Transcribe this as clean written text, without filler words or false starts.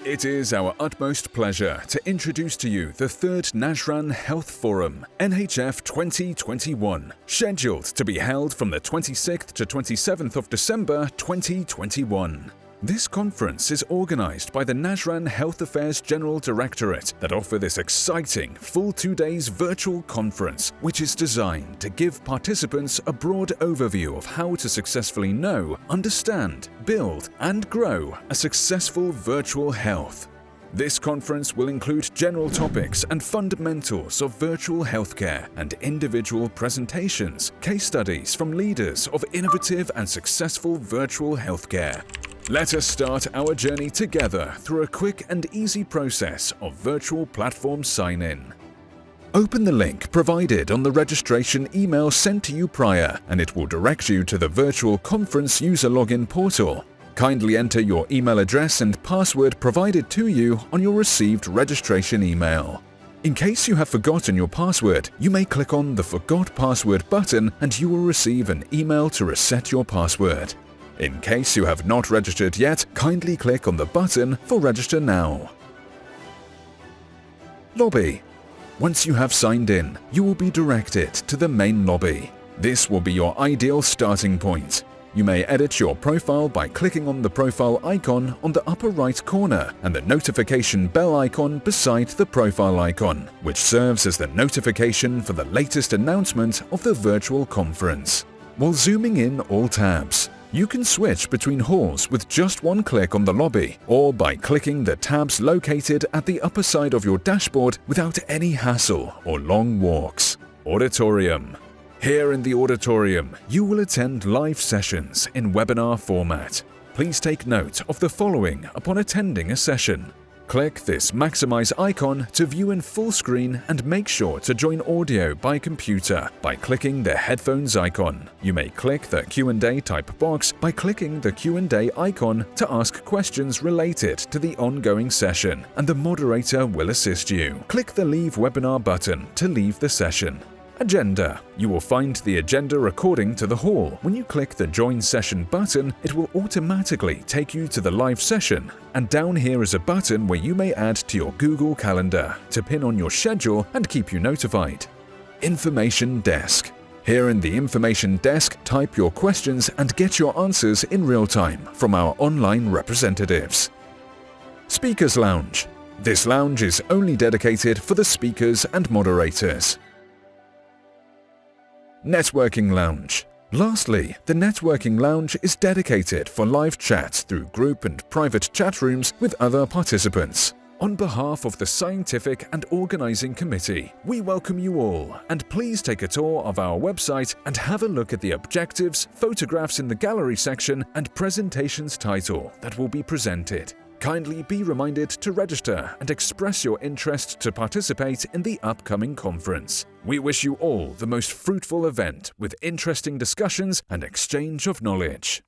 It is our utmost pleasure to introduce to you the third Najran Health Forum, NHF 2021, scheduled to be held from the 26th to 27th of December 2021. This conference is organized by the Najran Health Affairs General Directorate that offer this exciting full 2 days virtual conference, which is designed to give participants a broad overview of how to successfully know, understand, build, and grow a successful virtual health. This conference will include general topics and fundamentals of virtual healthcare and individual presentations, case studies from leaders of innovative and successful virtual healthcare. Let us start our journey together through a quick and easy process of virtual platform sign-in. Open the link provided on the registration email sent to you prior, and it will direct you to the virtual conference user login portal. Kindly enter your email address and password provided to you on your received registration email. In case you have forgotten your password, you may click on the Forgot Password button and you will receive an email to reset your password. In case you have not registered yet, kindly click on the button for Register Now. Lobby. Once you have signed in, you will be directed to the main lobby. This will be your ideal starting point. You may edit your profile by clicking on the profile icon on the upper right corner and the notification bell icon beside the profile icon, which serves as the notification for the latest announcement of the virtual conference. While zooming in all tabs, you can switch between halls with just one click on the lobby or by clicking the tabs located at the upper side of your dashboard without any hassle or long walks. Auditorium. Here in the auditorium, you will attend live sessions in webinar format. Please take note of the following upon attending a session. Click this Maximize icon to view in full screen and make sure to join audio by computer by clicking the headphones icon. You may click the Q&A type box by clicking the Q&A icon to ask questions related to the ongoing session, and the moderator will assist you. Click the Leave Webinar button to leave the session. Agenda. You will find the agenda according to the hall. When you click the Join Session button, it will automatically take you to the live session, and down here is a button where you may add to your Google Calendar to pin on your schedule and keep you notified. Information Desk. Here in the Information Desk, type your questions and get your answers in real time from our online representatives. Speakers Lounge. This lounge is only dedicated for the speakers and moderators. Networking Lounge. Lastly, the Networking Lounge is dedicated for live chats through group and private chat rooms with other participants. On behalf of the Scientific and Organizing Committee, we welcome you all, and please take a tour of our website and have a look at the objectives, photographs in the gallery section, and presentations title that will be presented. Kindly be reminded to register and express your interest to participate in the upcoming conference. We wish you all the most fruitful event with interesting discussions and exchange of knowledge.